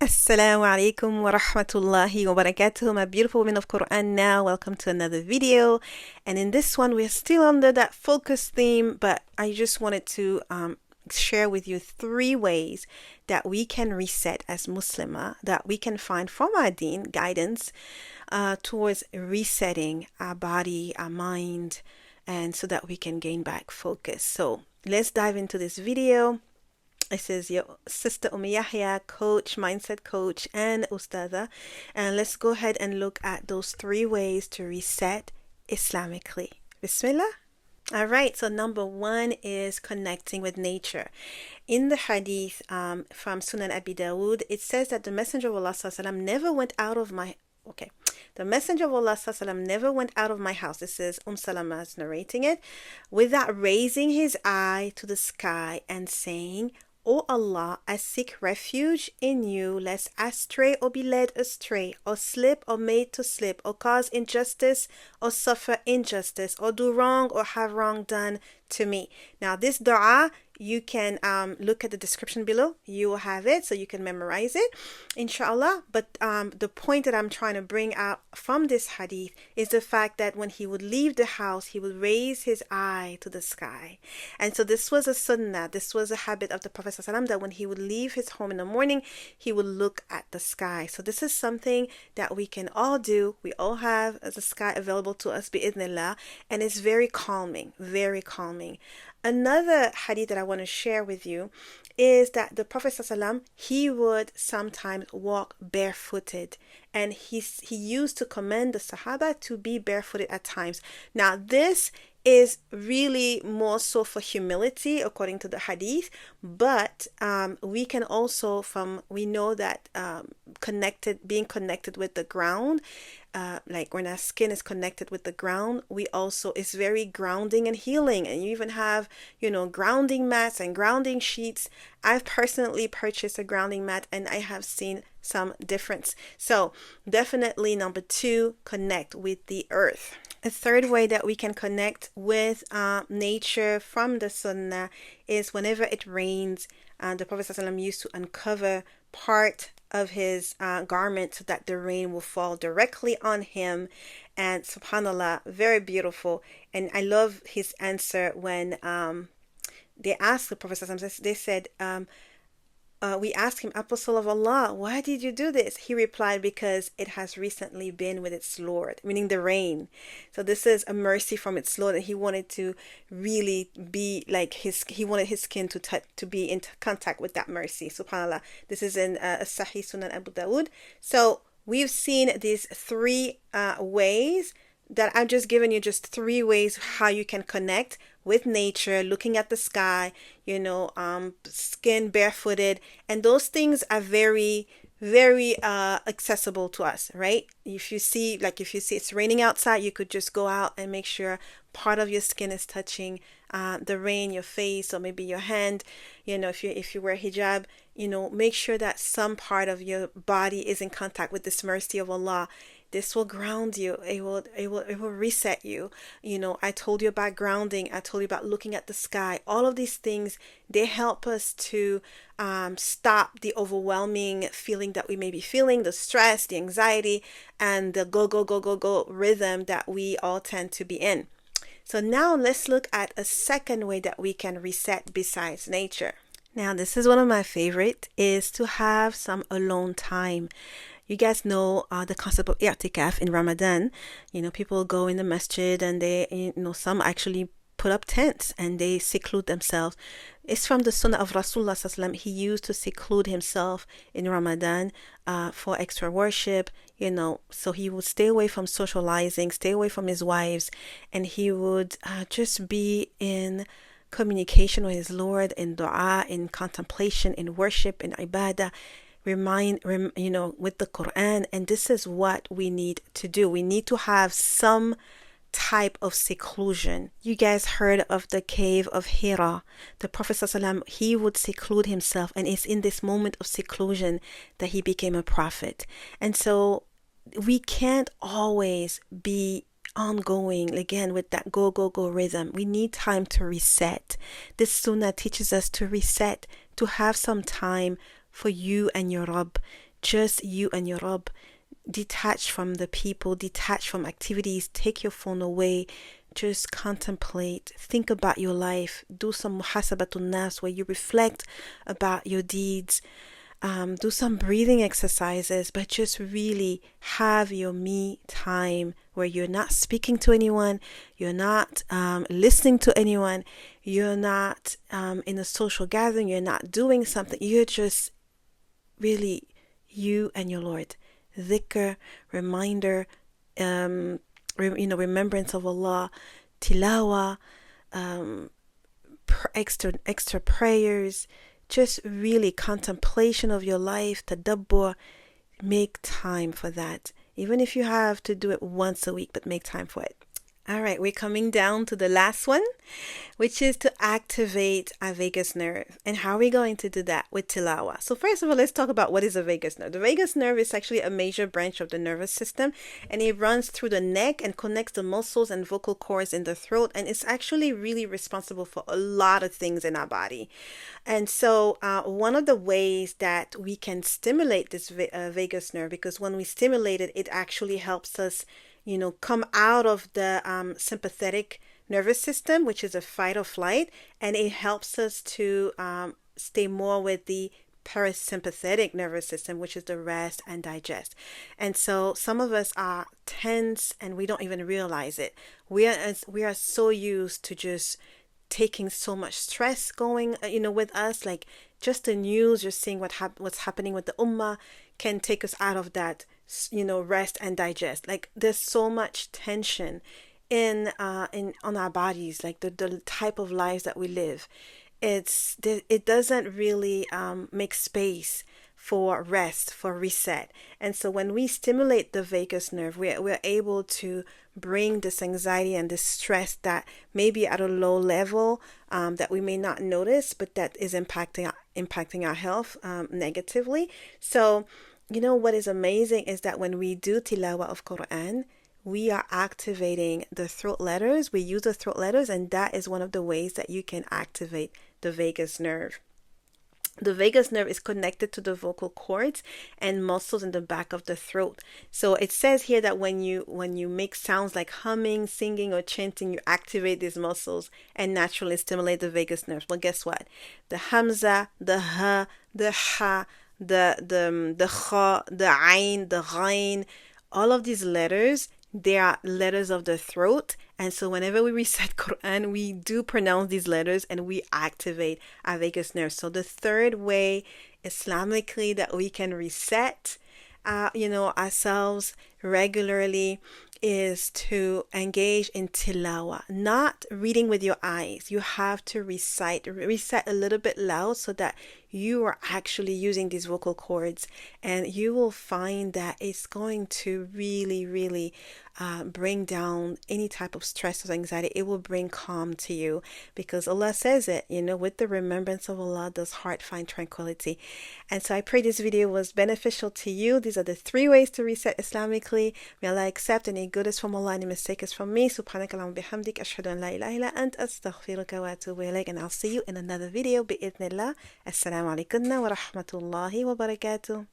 Assalamu alaikum wa rahmatullahi wa barakatuh, my beautiful women of Qur'an. Now, welcome to another video. And in this one, we're still under that focus theme, but I just wanted to share with you 3 ways that we can reset as Muslimah, that we can find from our deen guidance towards resetting our body, our mind, and so that we can gain back focus. So let's dive into this video. This is your sister Umm Yahya, coach, mindset coach, and Ustadha. And let's go ahead and look at those 3 ways to reset Islamically. Bismillah. All right, so number 1 is connecting with nature. In the hadith from Sunan Abi Dawood, it says that the Messenger of Allah ﷺ never went out of my The Messenger of Allah ﷺ never went out of my house. This is Salamah is narrating it, without raising his eye to the sky and saying, O Allah, I seek refuge in you, lest astray or be led astray, or slip or made to slip, or cause injustice or suffer injustice, or do wrong or have wrong done to me. Now this dua, you can look at the description below. You will have it so you can memorize it, inshallah. But the point that I'm trying to bring out from this hadith is the fact that when he would leave the house, he would raise his eye to the sky. And so this was a sunnah, this was a habit of the Prophet ﷺ, that when he would leave his home in the morning, he would look at the sky. So this is something that we can all do. We all have the sky available to us, bi'idhnillah, and it's very calming, very calming. Another hadith that I want to share with you is that the Prophet ﷺ, he would sometimes walk barefooted, and he used to commend the Sahaba to be barefooted at times. Now this is really more so for humility according to the hadith, but we can also we know that being connected with the ground, like when our skin is connected with the ground, it's very grounding and healing. And you even have grounding mats and grounding sheets. I've personally purchased a grounding mat and I have seen some difference. So definitely number 2, connect with the earth. A third way that we can connect with nature from the sunnah is whenever it rains. The Prophet ﷺ used to uncover part of his garment so that the rain will fall directly on him. And subhanallah, very beautiful. And I love his answer when they asked the Prophet ﷺ, they said, we asked him, Apostle of Allah, why did you do this? He replied, because it has recently been with its Lord, meaning the rain. So this is a mercy from its Lord, and he wanted to really be like he wanted his skin to be in contact with that mercy. SubhanAllah. This is in Sahih Sunan Abu Dawood. So we've seen these 3 ways that I've just given you, just 3 ways how you can connect with nature, looking at the sky, skin barefooted, and those things are very, very accessible to us, right? If you see it's raining outside, you could just go out and make sure part of your skin is touching the rain, your face, or maybe your hand. If you wear hijab, make sure that some part of your body is in contact with this mercy of Allah. This will ground you. It will reset you. I told you about grounding. I told you about looking at the sky. All of these things, they help us to stop the overwhelming feeling that we may be feeling, the stress, the anxiety, and the go rhythm that we all tend to be in. So now let's look at a second way that we can reset besides nature. Now this is one of my favorite, is to have some alone time. You guys know the concept of i'tikaf in Ramadan. People go in the masjid and they, some actually put up tents and they seclude themselves. It's from the sunnah of Rasulullah ﷺ. He used to seclude himself in Ramadan for extra worship, so he would stay away from socializing, stay away from his wives, and he would just be in communication with his Lord, in dua, in contemplation, in worship, in ibadah, with the Qur'an. And this is what we need to do. We need to have some type of seclusion. You guys heard of the cave of Hira. The Prophet ﷺ, he would seclude himself, and it's in this moment of seclusion that he became a prophet. And so we can't always be ongoing again with that go rhythm. We need time to reset. This sunnah teaches us to reset, to have some time for you and your Rabb, just you and your Rabb. Detach from the people, detach from activities, take your phone away, just contemplate, think about your life, do some muhasabatun nafs where you reflect about your deeds, do some breathing exercises, but just really have your me time where you're not speaking to anyone, you're not listening to anyone, you're not in a social gathering, you're not doing something, you're just really you and your Lord. Dhikr, reminder, remembrance of Allah, tilawa, extra prayers, just really contemplation of your life, tadabbur. Make time for that. Even if you have to do it once a week, but make time for it. All right, we're coming down to the last one, which is to activate our vagus nerve. And how are we going to do that? With tilawa. So first of all, let's talk about what is a vagus nerve. The vagus nerve is actually a major branch of the nervous system, and it runs through the neck and connects the muscles and vocal cords in the throat, and it's actually really responsible for a lot of things in our body. And so one of the ways that we can stimulate this vagus nerve, because when we stimulate it, it actually helps us come out of the sympathetic nervous system, which is a fight or flight, and it helps us to stay more with the parasympathetic nervous system, which is the rest and digest. And so some of us are tense and we don't even realize it. We are so used to just taking so much stress going with us, like just the news, just seeing what's happening with the ummah can take us out of that rest and digest. Like there's so much tension in on our bodies, like the type of lives that we live. It doesn't really make space for rest, for reset. And so when we stimulate the vagus nerve, we're able to bring this anxiety and this stress that may be at a low level that we may not notice, but that is impacting our health negatively. So what is amazing is that when we do tilawah of Qur'an, we are activating the throat letters. We use the throat letters, and that is one of the ways that you can activate the vagus nerve. The vagus nerve is connected to the vocal cords and muscles in the back of the throat. So it says here that when you make sounds like humming, singing, or chanting, you activate these muscles and naturally stimulate the vagus nerve. Well, guess what? The hamza, the ha, the ha, the kha, the ain, the ghain, all of these letters, they are letters of the throat. And so whenever we recite Qur'an, we do pronounce these letters and we activate our vagus nerve. So the third way Islamically that we can reset ourselves regularly is to engage in tilawa, not reading with your eyes. You have to recite a little bit loud so that you are actually using these vocal cords, and you will find that it's going to really, really bring down any type of stress or anxiety. It will bring calm to you, because Allah says it, with the remembrance of Allah does heart find tranquility. And so I pray this video was beneficial to you. These are the 3 ways to reset Islamically. May Allah accept any good is from Allah, any mistake is from me. Subhanakallahumma bihamdik, ashhadu an la ilaha illa ant, astaghfiruka wa atubu ilayk. And I'll see you in another video, bi'idhnillah. Assalamu alaikum wa rahmatullahi wa barakatuh.